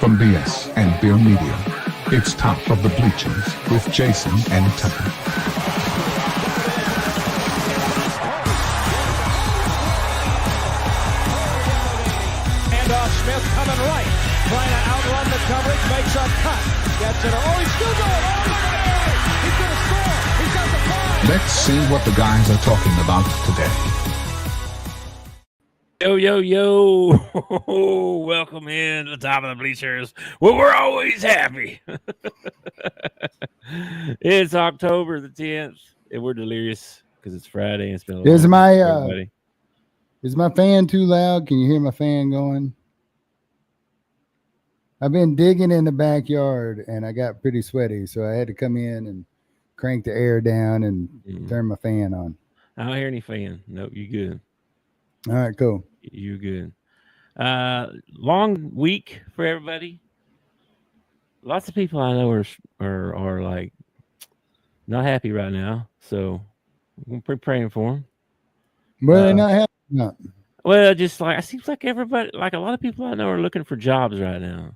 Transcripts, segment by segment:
From BS and Beer Media, it's Top of the Bleachers with Jason and Tucker. Handoff, Smith coming right, trying to outrun the coverage, makes a cut, gets it. Oh, he's still going. Oh, he's going to score. He's got the ball. Let's see what the guys are talking about today. Yo. Welcome in to the Top of the Bleachers. Well, we're always happy. It's October the 10th, and we're delirious because it's Friday and it's been a long day. Is my fan too loud? Can you hear my fan going? I've been digging in the backyard, and I got pretty sweaty, so I had to come in and crank the air down and turn my fan on. I don't hear any fan. Nope, you good. All right, cool. You good. Long week for everybody. Lots of people I know are like not happy right now, so we're praying for them. Well, they're not happy. No. Well, just like it seems like everybody, like a lot of people I know, are looking for jobs right now.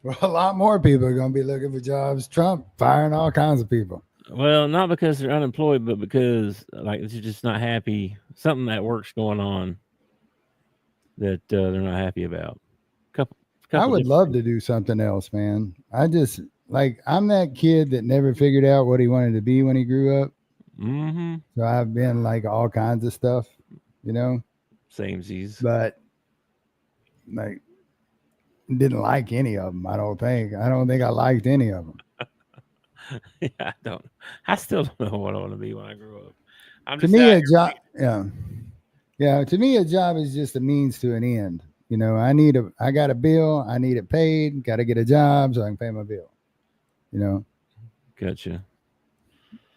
Well, a lot more people are going to be looking for jobs. Trump firing all kinds of people. Well, not because they're unemployed, but because like they're just not happy. Something at work's going on that they're not happy about. Couple I would love to do something else, man. I'm that kid that never figured out what he wanted to be when he grew up. Mm-hmm. So I've been like all kinds of stuff, you know. Samesies. But like didn't like any of them. I don't think I liked any of them. Yeah, I still don't know what I want to be when I grow up. To me, a job, yeah. To me, a job is just a means to an end. You know, I got a bill, I need it paid, got to get a job so I can pay my bill. You know, gotcha.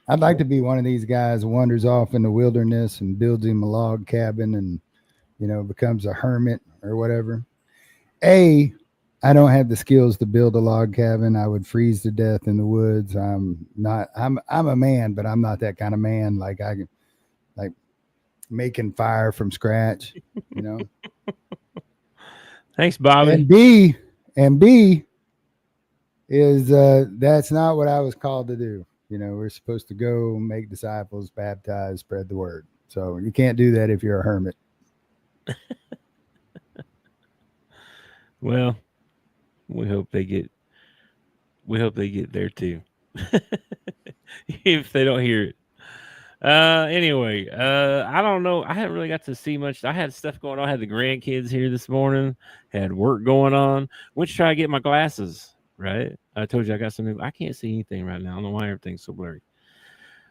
I'd like to be one of these guys who wanders off in the wilderness and builds him a log cabin and, you know, becomes a hermit or whatever. I don't have the skills to build a log cabin. I would freeze to death in the woods. I'm a man, but I'm not that kind of man. Like I can like making fire from scratch, you know. Thanks, Bobby. And B is that's not what I was called to do. You know, we're supposed to go make disciples, baptize, spread the word. So you can't do that if you're a hermit. Well, we hope they get there too. If they don't hear it. Anyway, I don't know. I haven't really got to see much. I had stuff going on. I had the grandkids here this morning, had work going on. Went to try to get my glasses, right? I told you I got some new. I can't see anything right now. I don't know why everything's so blurry.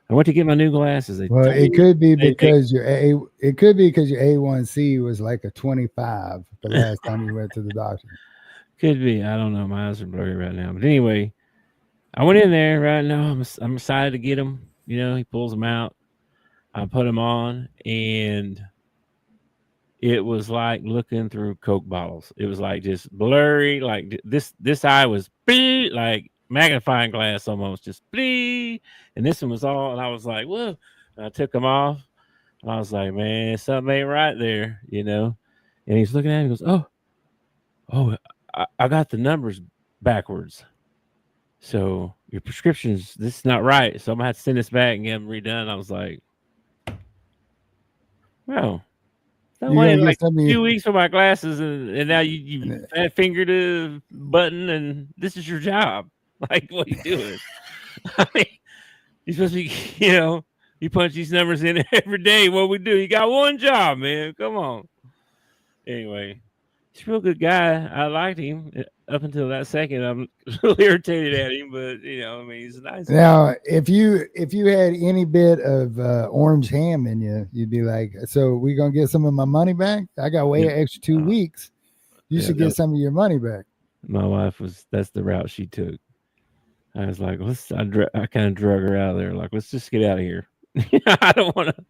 I went to get my new glasses. It could be because your A1C was like a 25 the last time you went to the doctor. Could be. I don't know. My eyes are blurry right now. But anyway, I went in there right now. I'm excited to get them. You know, he pulls them out. I put them on, and it was like looking through Coke bottles. It was like just blurry. Like this eye was like magnifying glass almost, just and this one was all. And I was like, whoa. And I took them off, and I was like, man, something ain't right there, you know. And he's looking at me. He goes, oh. I got the numbers backwards. So your prescriptions, this is not right. So I'm gonna have to send this back and get them redone. I was like, well, I waited like 2 weeks for my glasses, and now you fat fingered a button, and this is your job. Like, what are you doing? I mean, you're supposed to be, you know, you punch these numbers in every day. What we do? You got one job, man. Come on. Anyway. He's a real good guy. I liked him up until that second. I'm a little irritated at him, but you know, I mean, he's a nice guy. Now, if you had any bit of orange ham in you, you'd be like, "So we gonna get some of my money back? I got way extra 2 weeks. You should get some of your money back." My wife that's the route she took. I was like, I kind of drug her out of there. Like, let's just get out of here. I don't want to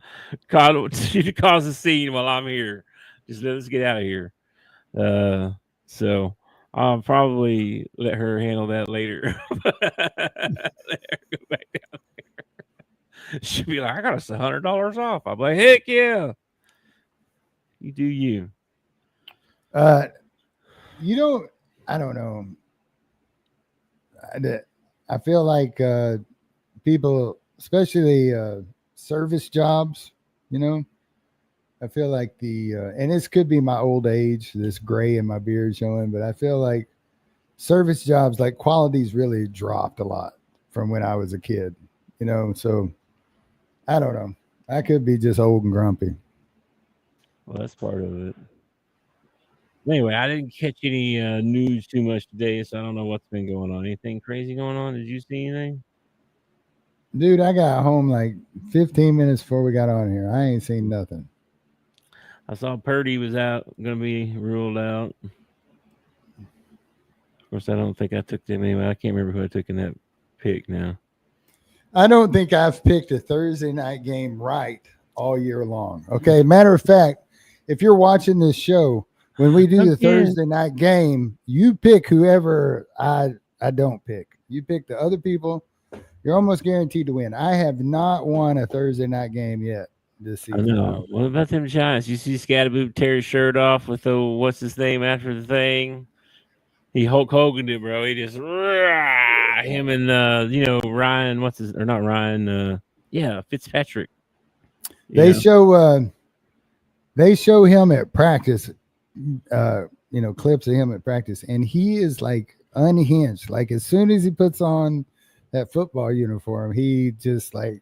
cause a scene while I'm here. Just let's get out of here. So I'll probably let her handle that later. Let her go back down there. She'll be like, I got us $100 off. I'm like, heck yeah. You do you. You know, I don't know. I feel like people, especially service jobs, you know, I feel like and this could be my old age, this gray in my beard showing, but I feel like service jobs, like quality's really dropped a lot from when I was a kid, so I don't know. I could be just old and grumpy. Well, that's part of it. Anyway, I didn't catch any news too much today, so I don't know what's been going on. Anything crazy going on? Did you see anything? Dude, I got home like 15 minutes before we got on here. I ain't seen nothing. I saw Purdy was out, going to be ruled out. Of course, I don't think I took them anyway. I can't remember who I took in that pick now. I don't think I've picked a Thursday night game right all year long. Okay. Matter of fact, if you're watching this show, when we do the Thursday night game, you pick whoever I don't pick. You pick the other people. You're almost guaranteed to win. I have not won a Thursday night game yet this season. I know. What about them Giants? You see Scatterboot tear his shirt off with the what's his name after the thing? He Hulk Hogan did, bro. He just him and Ryan. Not Ryan? Fitzpatrick. They show him at practice. Clips of him at practice, and he is like unhinged. Like as soon as he puts on that football uniform, he just like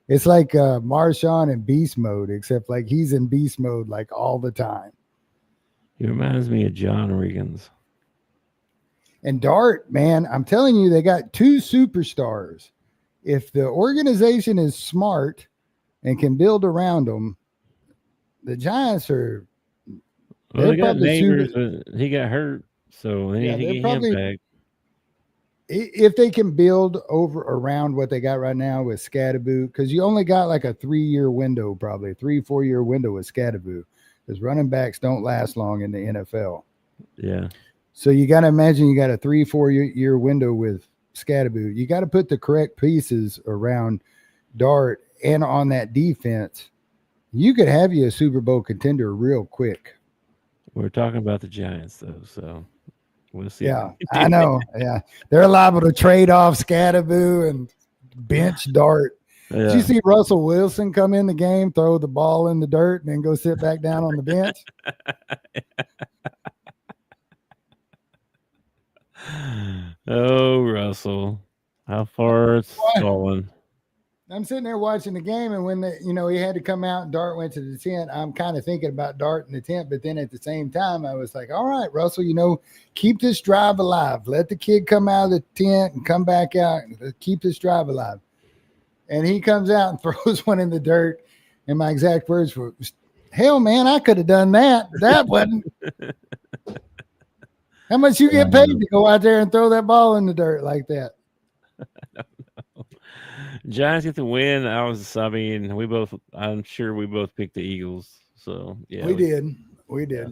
it's like Marshawn in beast mode, except like he's in beast mode like all the time. He reminds me of John Riggins. And Dart, man, I'm telling you, they got two superstars. If the organization is smart and can build around them, the Giants are. Well, they got Neighbors, but he got hurt, so they need to get him back. If they can build around what they got right now with Scatterboot, because you only got like a 3-year window, probably 3-4 year window with Scatterboot, because running backs don't last long in the NFL. Yeah. So you got to imagine you got a 3-4 year window with Scatterboot. You got to put the correct pieces around Dart and on that defense. You could have you a Super Bowl contender real quick. We're talking about the Giants, though, so we'll see. Yeah, I know. Yeah, they're liable to trade off Scatterboot and bench Dart. Yeah. Did you see Russell Wilson come in the game, throw the ball in the dirt, and then go sit back down on the bench? Oh, Russell, how far it's fallen. I'm sitting there watching the game, and when he had to come out and Dart went to the tent, I'm kind of thinking about Dart in the tent, but then at the same time, I was like, all right, Russell, keep this drive alive. Let the kid come out of the tent and come back out. Keep this drive alive. And he comes out and throws one in the dirt, and my exact words were, hell, man, I could have done that. That wasn't. How much you get paid to go out there and throw that ball in the dirt like that? I don't know. Giants get the win. I'm sure we both picked the Eagles. So yeah, we did. Yeah.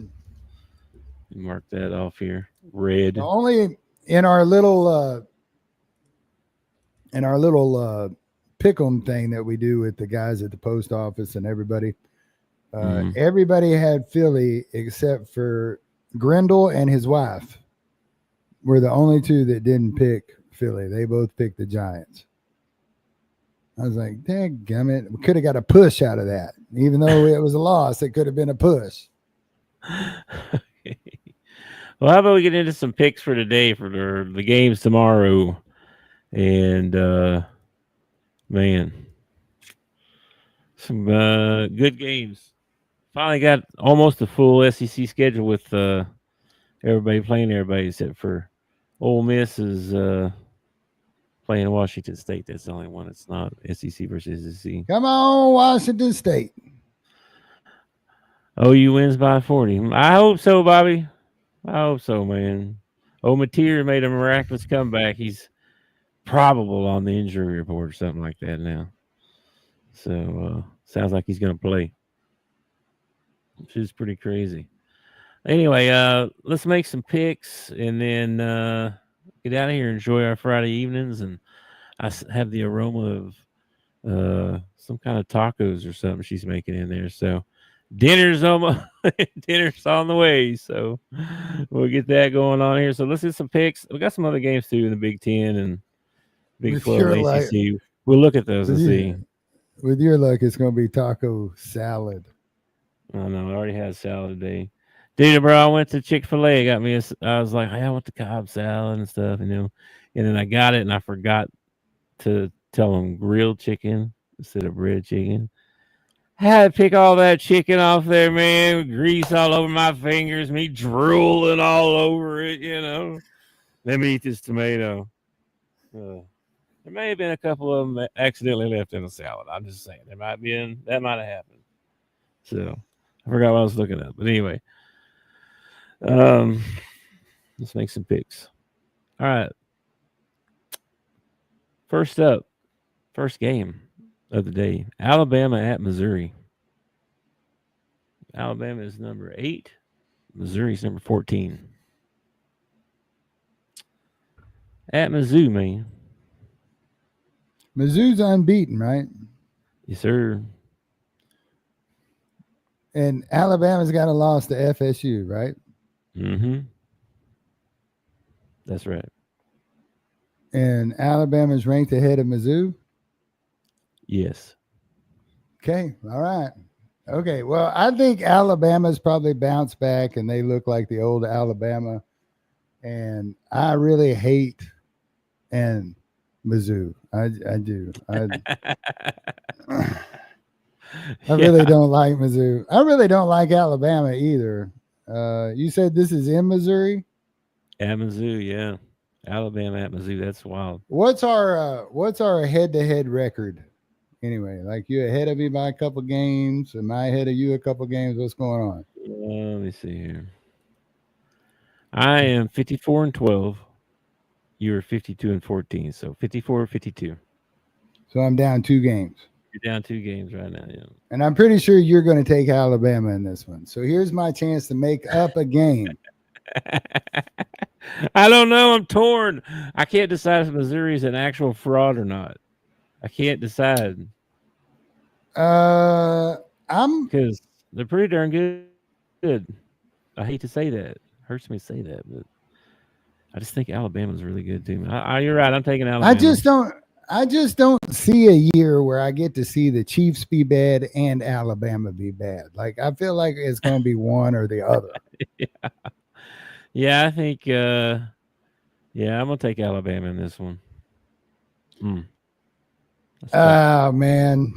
Mark that off here. Red. Only in our little pick 'em thing that we do with the guys at the post office and everybody. Everybody had Philly except for Grindle and his wife. Were the only two that didn't pick Philly. They both picked the Giants. I was like, dadgummit, we could have got a push out of that. Even though it was a loss, it could have been a push. Okay. Well, how about we get into some picks for today for the games tomorrow? And, man, some good games. Finally got almost a full SEC schedule with everybody playing everybody except for Ole Miss is playing Washington State. That's the only one that's not SEC versus SEC. Come on, Washington State. OU wins by 40. I hope so, Bobby. I hope so, man. Mateer made a miraculous comeback. He's probable on the injury report or something like that now. So, sounds like he's going to play. Which is pretty crazy. Anyway, let's make some picks and then get out of here and enjoy our Friday evenings. And I have the aroma of some kind of tacos or something she's making in there. So dinner's on dinner's on the way, so we'll get that going on here. So let's get some picks. We got some other games too in the Big 10 and Big With 12 your and luck, ACC. We'll look at those and see. with your luck, it's going to be taco salad. I know I already had salad today. Dude, bro, I went to Chick-fil-A. Got me I was like, hey, I want the Cobb salad and stuff, and then I got it and I forgot to tell them grilled chicken instead of bread chicken. Had to pick all that chicken off there, man. Grease all over my fingers, me drooling all over it, Let me eat this tomato. There may have been a couple of them accidentally left in the salad. I'm just saying. That might have happened. So I forgot what I was looking at. But anyway. Let's make some picks. All right. First game of the day. Alabama at Missouri. Alabama is number 8. Missouri's number 14. At Mizzou, man. Mizzou's unbeaten, right? Yes, sir. And Alabama's got a loss to FSU, right? Mm-hmm. That's right. And Alabama's ranked ahead of Mizzou? Yes. Okay. All right. Okay. Well, I think Alabama's probably bounced back and they look like the old Alabama. And I really hate Mizzou. I do. I really don't like Mizzou. I really don't like Alabama either. You said this is in Missouri? At Mizzou, yeah. Alabama at Mizzou. That's wild. What's our head-to-head record? Anyway, like you ahead of me by a couple games. Am I ahead of you a couple games? What's going on? Let me see here. I am 54-12. You are 52-14. So 54-52. So I'm down 2 games. You're down 2 games right now, yeah. And I'm pretty sure you're going to take Alabama in this one. So here's my chance to make up a game. I don't know. I'm torn. I can't decide if Missouri is an actual fraud or not. I can't decide. Because they're pretty darn good. I hate to say that. Hurts me to say that, but I just think Alabama's really good too. You're right. I'm taking Alabama. I just don't see a year where I get to see the Chiefs be bad and Alabama be bad. Like I feel like it's going to be one or the other. Yeah, I think. I'm gonna take Alabama in this one. Oh man,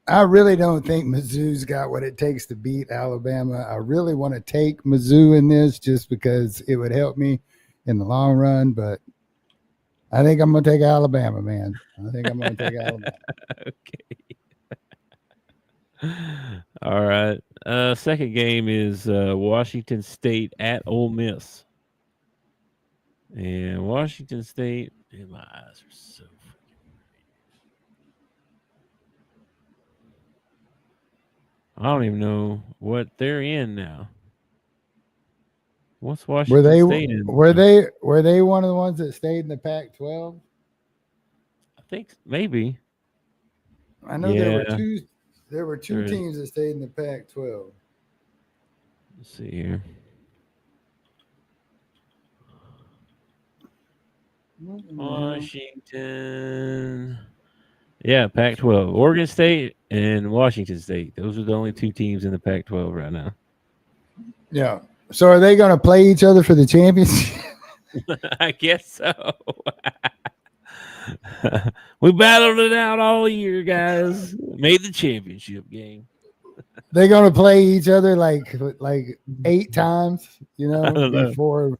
I really don't think Mizzou's got what it takes to beat Alabama. I really want to take Mizzou in this just because it would help me in the long run, but I think I'm going to take Alabama, man. I think I'm going to take Alabama. Okay. All right. Second game is Washington State at Ole Miss. And Washington State, man, my eyes are so freaking bright. I don't even know what they're in now. What's Washington State in? Were they one of the ones that stayed in the Pac-12? I think maybe. I know there were two teams that stayed in the Pac-12. Let's see here. Washington. Yeah, Pac-12. Oregon State and Washington State. Those are the only 2 teams in the Pac-12 right now. Yeah. So are they going to play each other for the championship? I guess so. We battled it out all year, guys. Made the championship game. They're going to play each other like 8 times, before.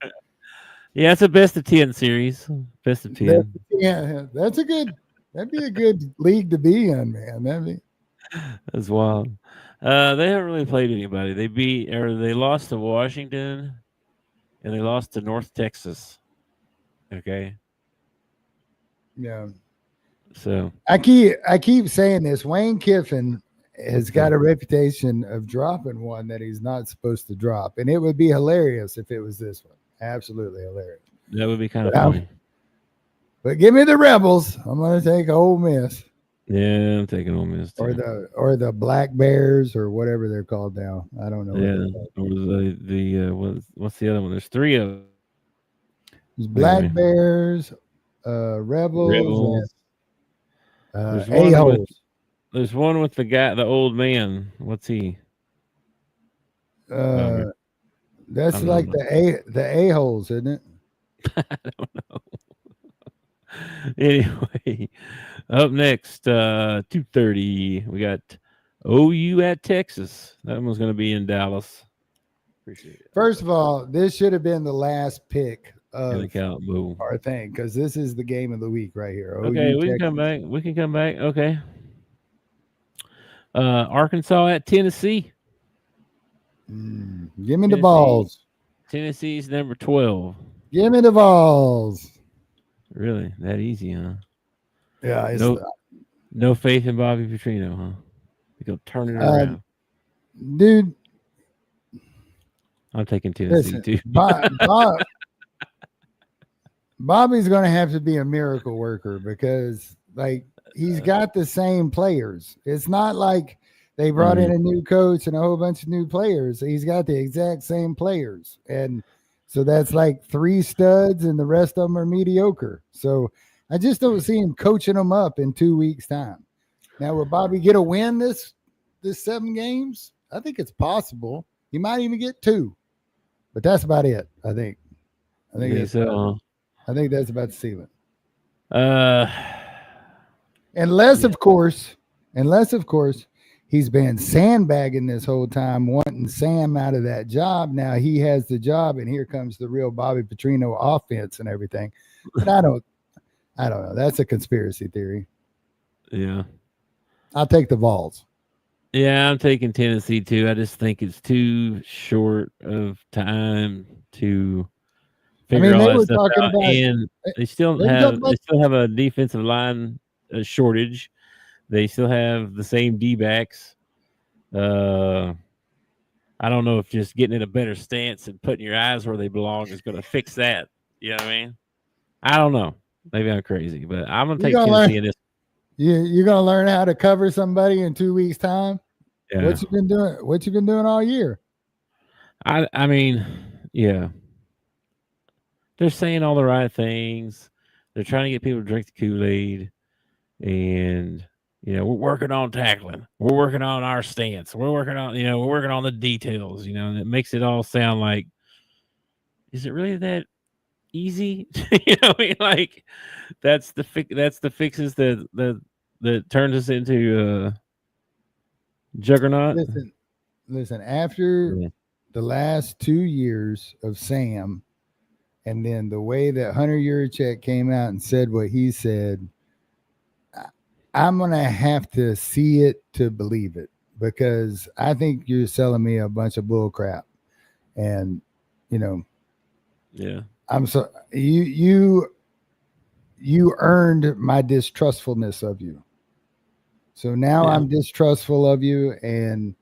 Yeah, it's a best of 10 series. Best of 10. Yeah, that'd be a good league to be in, man. That's wild. They haven't really played anybody. They lost to Washington and they lost to North Texas. Okay. Yeah. So I keep saying this. Wayne Kiffin has got a reputation of dropping one that he's not supposed to drop. And it would be hilarious if it was this one. Absolutely hilarious. That would be kind of funny. But give me the Rebels. I'm going to take Ole Miss. Yeah, I'm taking Ole Miss too. or the Black Bears or whatever they're called now. I don't know what Yeah, they're called. or what's the other one? There's three of them. There's Black Anyway, Bears, Rebels, and Rebels. There's one with A-holes. there's one with the old man. What's he? Oh, Uh, man, I that's don't like know. the A-holes, isn't it? I don't know. Anyway, up next, 2:30, we got OU at Texas. That one's going to be in Dallas. Appreciate it. First of all, this should have been the last pick In the of count, boom. our thing because this is the game of the week right here. Okay, OU we can Texas. come back. We can come back. Okay. Arkansas at Tennessee. Give me the Tennessee. balls. Tennessee's number 12. Give me the balls. Really? That easy, huh? Yeah, it's No faith in Bobby Petrino, huh? He'll turn it around. dude. I'm taking Tennessee Listen, too. Bobby's going to have to be a miracle worker because, like, he's got the same players. It's not like they brought in a new coach and a whole bunch of new players. He's got the exact same players, and so that's like 3 studs, and the rest of them are mediocre. So I just don't see him coaching them up in 2 weeks' time. Now, will Bobby get a win this 7 games? I think it's possible. He might even get 2, but that's about it. I think I think that's about the ceiling. Unless, of course, he's been sandbagging this whole time, wanting Sam out of that job. Now he has the job, and here comes the real Bobby Petrino offense and everything. But I don't know. That's a conspiracy theory. Yeah. I'll take the Vols. Yeah, I'm taking Tennessee too. I just think it's too short of time to figure all that stuff out. And they still have a defensive line shortage. They still have the same D-backs. I don't know if just getting in a better stance and putting your eyes where they belong is going to fix that. You know what I mean? I don't know. Maybe I'm crazy, but I'm going to take Tennessee in this. You're going to learn how to cover somebody in 2 weeks' time? Yeah. What you been doing? What you been doing all year? I mean, yeah. They're saying all the right things. They're trying to get people to drink the Kool-Aid. And, we're working on tackling. We're working on our stance. We're working on the details, and it makes it all sound like, is it really that easy? Like that's the fixes that turns us into juggernaut. Listen, after the last 2 years of Sam, and then the way that Hunter Yurachek came out and said what he said, I'm going to have to see it to believe it, because I think you're selling me a bunch of bull crap. And, yeah, I'm so you earned my distrustfulness of you. So now I'm distrustful of you. And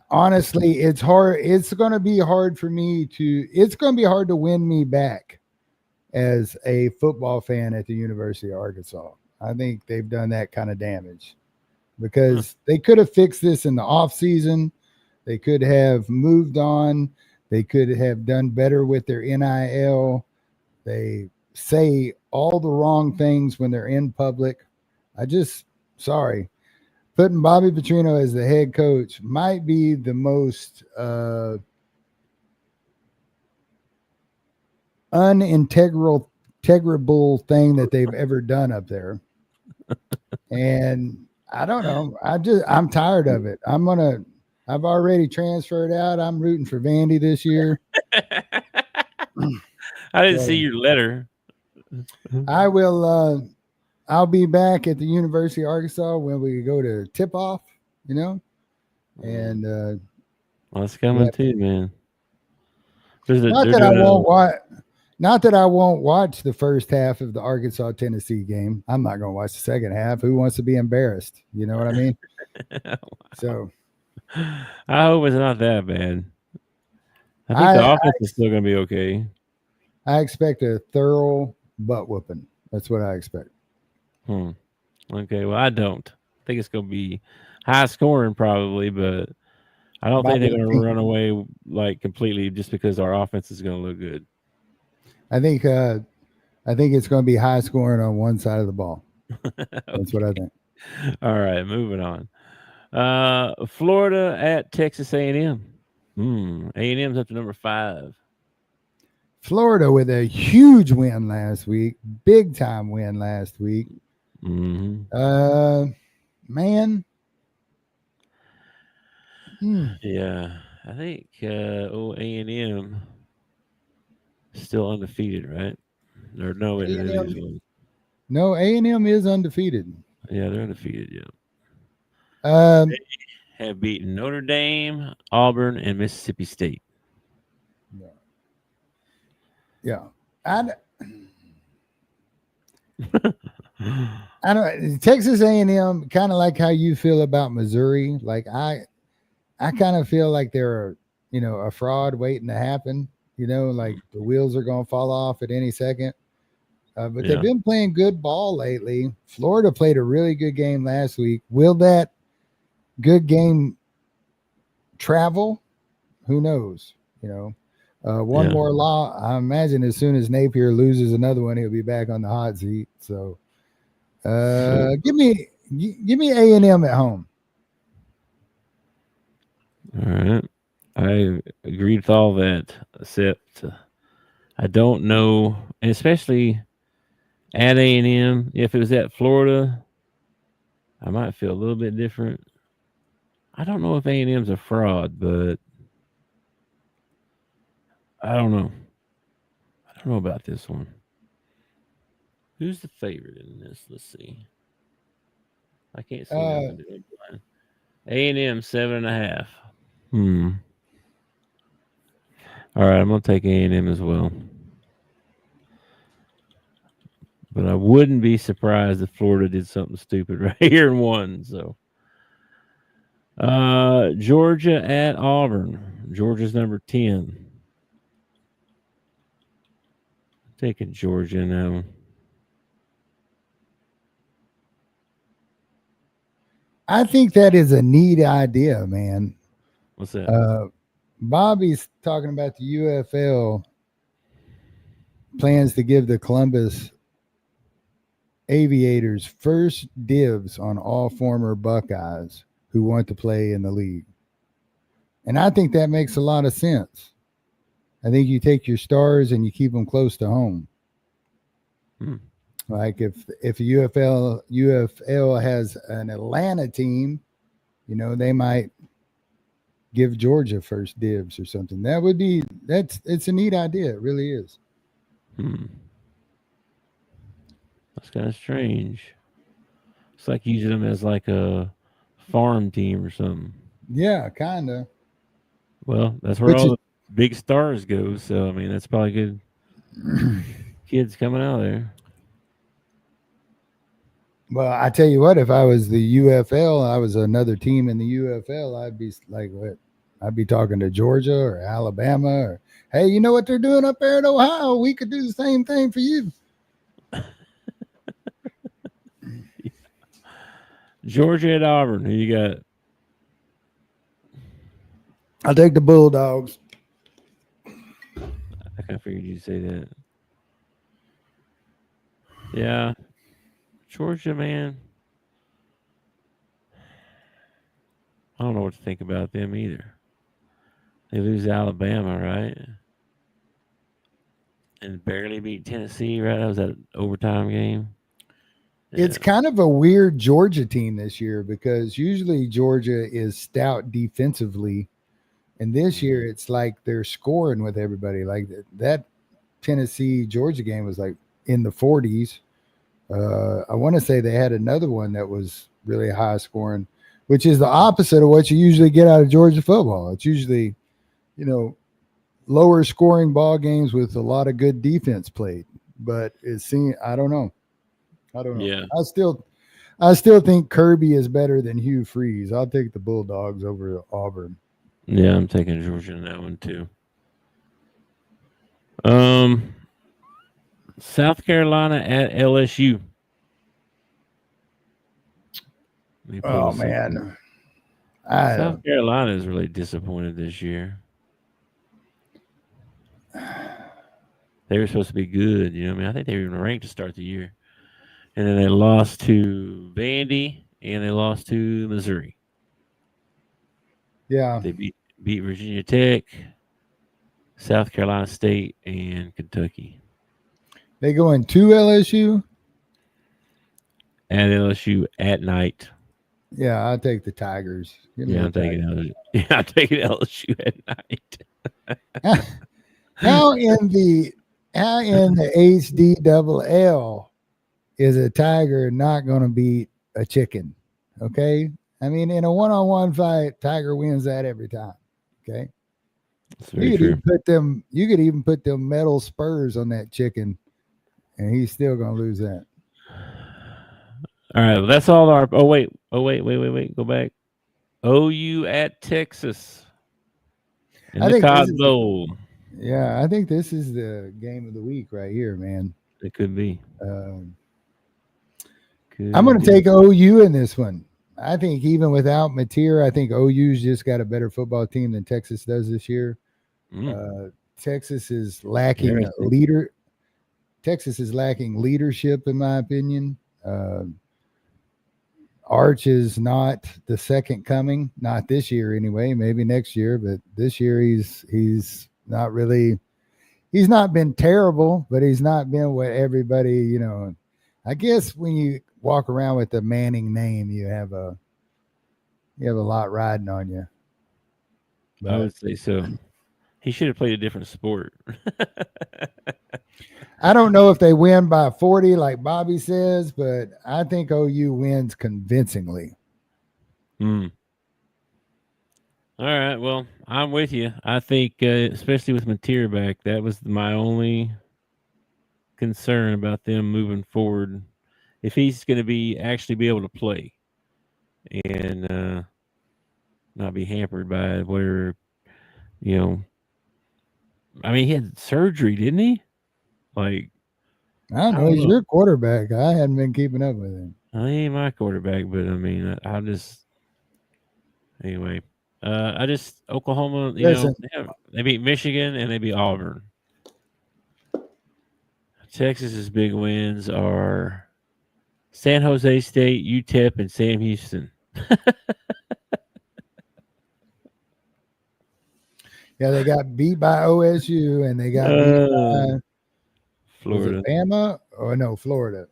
honestly, it's hard. It's going to be hard for me it's going to be hard to win me back as a football fan at the University of Arkansas. I think they've done that kind of damage, because they could have fixed this in the off season. They could have moved on. They could have done better with their NIL. They say all the wrong things when they're in public. Sorry. Putting Bobby Petrino as the head coach might be the most integrable thing that they've ever done up there. And I don't know. I'm tired of it. I've already transferred out. I'm rooting for Vandy this year. I didn't see your letter. I will. I'll be back at the University of Arkansas when we go to tip off, and well, it's coming too, man. Not that I won't watch the first half of the Arkansas Tennessee game. I'm not going to watch the second half. Who wants to be embarrassed? You know what I mean? So I hope it's not that bad. I think the offense is still going to be okay. I expect a thorough butt whooping. That's what I expect. Okay, well, I don't. I think it's going to be high scoring probably, but I don't think they're going to run away like completely just because our offense is going to look good. I think it's going to be high scoring on one side of the ball. That's what I think. All right, moving on. Florida at Texas A&M. A&M's up to number 5. Florida with a huge win last week, big time win last week. Mm-hmm. Man. Yeah, I think A&M still undefeated, right? Or no, it is. No, A&M is undefeated. Yeah, they're undefeated. Yeah. They have beaten Notre Dame, Auburn, and Mississippi State. Yeah. I don't. Texas A&M, kind of like how you feel about Missouri. Like I kind of feel like they're a fraud waiting to happen. Like the wheels are going to fall off at any second. But they've been playing good ball lately. Florida played a really good game last week. Will that good game travel? Who knows? One more law. I imagine as soon as Napier loses another one, he'll be back on the hot seat. So, give me A&M at home. All right, I agree with all that, except I don't know, and especially at A&M. If it was at Florida, I might feel a little bit different. I don't know if A&M's a fraud, but I don't know. I don't know about this one. Who's the favorite in this? Let's see. I can't see nothing. A&M 7.5. All right, I'm gonna take A&M as well. But I wouldn't be surprised if Florida did something stupid right here and won. So, Georgia at Auburn. Georgia's number 10. Taking Georgia now. I think that is a neat idea, man. What's that? Bobby's talking about the UFL plans to give the Columbus Aviators first dibs on all former Buckeyes who want to play in the league. And I think that makes a lot of sense. I think you take your stars and you keep them close to home. Like if UFL has an Atlanta team, they might give Georgia first dibs or something. It's a neat idea. It really is. That's kind of strange. It's like using them as like a farm team or something. Yeah, kind of. Well, that's where all the big stars go. So, I mean, that's probably good kids coming out of there. Well, I tell you what, if I was the UFL, I was another team in the UFL, I'd be like, what? I'd be talking to Georgia or Alabama or, hey, you know what they're doing up there in Ohio? We could do the same thing for you. Georgia at Auburn. Who you got? I'll take the Bulldogs. I kind of figured you'd say that. Yeah. Georgia, man. I don't know what to think about them either. They lose Alabama, right? And barely beat Tennessee, right? That was that overtime game. Yeah. It's kind of a weird Georgia team this year because usually Georgia is stout defensively. And this year it's like they're scoring with everybody. Like that Tennessee-Georgia game was like in the 40s. I want to say they had another one that was really high scoring, which is the opposite of what you usually get out of Georgia football. It's usually, lower scoring ball games with a lot of good defense played. But I don't know. Yeah. I still think Kirby is better than Hugh Freeze. I'll take the Bulldogs over Auburn. Yeah, I'm taking Georgia in that one too. South Carolina at LSU. Oh man, I South Carolina is really disappointed this year. They were supposed to be good, you know what I mean? I think they were even ranked to start the year. And then they lost to Vandy and they lost to Missouri. yeah. They beat Virginia Tech, South Carolina State, and Kentucky. They going to LSU. And LSU at night. Yeah, I'll take the Tigers. Give me Yeah, the I'm taking Tigers. LSU. Yeah, I'm taking LSU at night. How in the HDLL is a tiger not going to beat a chicken? Okay, I mean in a one-on-one fight, Tiger wins that every time. Okay, That's very true. You could even put them metal spurs on that chicken, and he's still going to lose that. All right, well, that's all our. Oh wait. Go back. OU at Texas in I the think Cotton Bowl. Yeah, I think this is the game of the week right here, man. It could be. I'm going to take OU in this one. I think even without Mateer, I think OU's just got a better football team than Texas does this year. Texas is lacking Texas is lacking leadership, in my opinion. Arch is not the second coming, not this year anyway. Maybe next year, but this year he's not really. He's not been terrible, but he's not been what everybody, I guess when you walk around with the Manning name, you have a lot riding on you. But I would say so. He should have played a different sport. I don't know if they win by 40, like Bobby says, but I think OU wins convincingly. All right. Well, I'm with you. I think, especially with Mateer back, that was my only concern about them moving forward. If he's going to actually be able to play and not be hampered by where, I mean, he had surgery, didn't he? Like, I don't know. He's your quarterback. I hadn't been keeping up with him. He ain't my quarterback, but I mean, anyway. Oklahoma, they beat Michigan and they beat Auburn. Texas's big wins are San Jose State, UTEP, and Sam Houston. Yeah, they got beat by OSU and they got beat by Florida. Bama? Or no, Florida.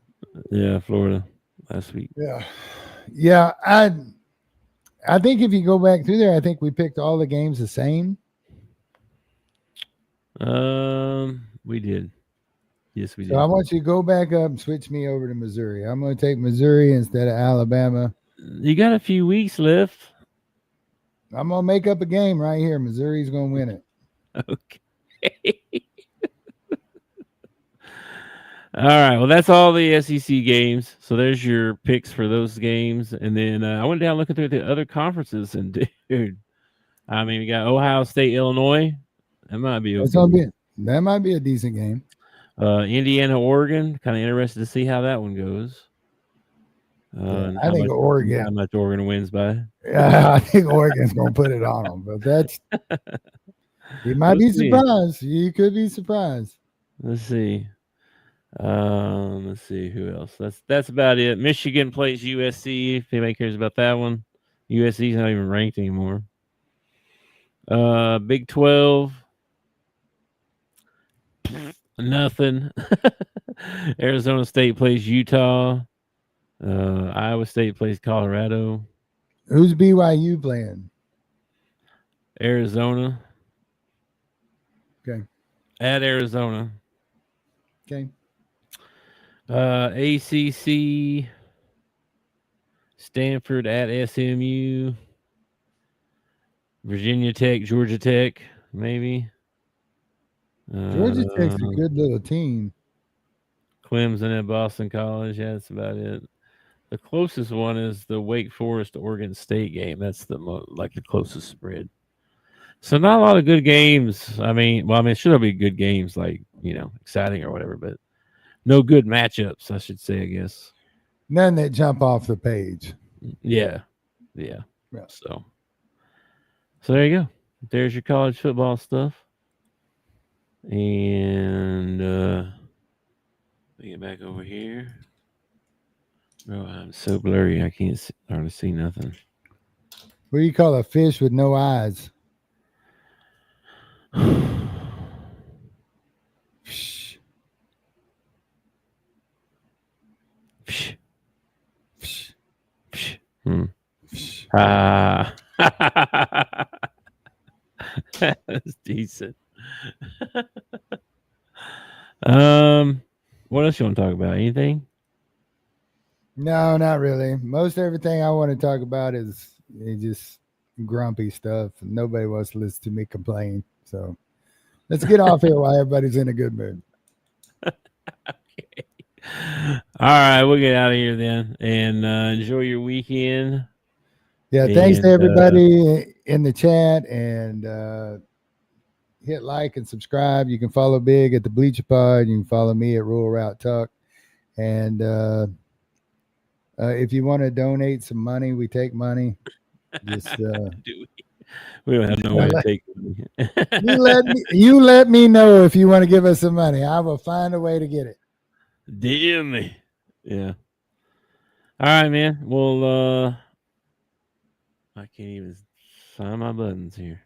Yeah, Florida last week. Yeah. I think if you go back through there, I think we picked all the games the same. We did. Yes, we did. So I want you to go back up and switch me over to Missouri. I'm going to take Missouri instead of Alabama. You got a few weeks left. I'm going to make up a game right here. Missouri's going to win it. Okay. All right. Well, that's all the SEC games. So there's your picks for those games. And then I went down looking through the other conferences, and dude, I mean, we got Ohio State, Illinois. That might be okay. That might be a decent game. Indiana, Oregon. Kind of interested to see how that one goes. I think Oregon. How much Oregon wins by? Yeah, I think Oregon's going to put it on them. But you might be surprised. You could be surprised. Let's see. Let's see who else. That's about it. Michigan plays USC. If anybody cares about that one, USC's not even ranked anymore. Big 12. Nothing. Arizona State plays Utah. Iowa State plays Colorado. Who's BYU playing? Arizona. Okay. At Arizona. Okay. ACC. Stanford at SMU. Virginia Tech, Georgia Tech, maybe. Georgia Tech's a good little team. Clemson at Boston College. Yeah, that's about it. The closest one is the Wake Forest Oregon State game. That's the the closest spread. So not a lot of good games. I mean, sure there'll be good games, like, exciting or whatever, but no good matchups, I should say, I guess. None that jump off the page. Yeah. Yeah. So there you go. There's your college football stuff. And let me get back over here. Bro, I'm so blurry. I can't hardly see nothing. What do you call a fish with no eyes? Psh. Psh. Psh. Psh. Hmm. Psh. That's decent. What else you want to talk about? Anything? No, not really. Most everything I want to talk about is just grumpy stuff. Nobody wants to listen to me complain. So let's get off here while everybody's in a good mood. Okay. All right, we'll get out of here then, and enjoy your weekend. Yeah, thanks to everybody in the chat, and hit like and subscribe. You can follow Big at the Bleacher Pod. You can follow me at Rural Route Talk, and if you want to donate some money, we take money. Just we don't have no way to take it. you let me know if you want to give us some money. I will find a way to get it. Damn me. Yeah. All right, man. Well, I can't even find my buttons here.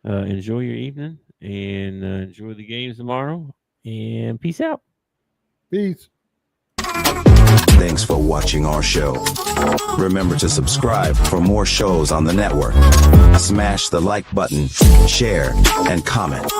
Enjoy your evening and enjoy the games tomorrow. And peace out. Peace. Thanks for watching our show. Remember to subscribe for more shows on the network. Smash the like button, share, and comment.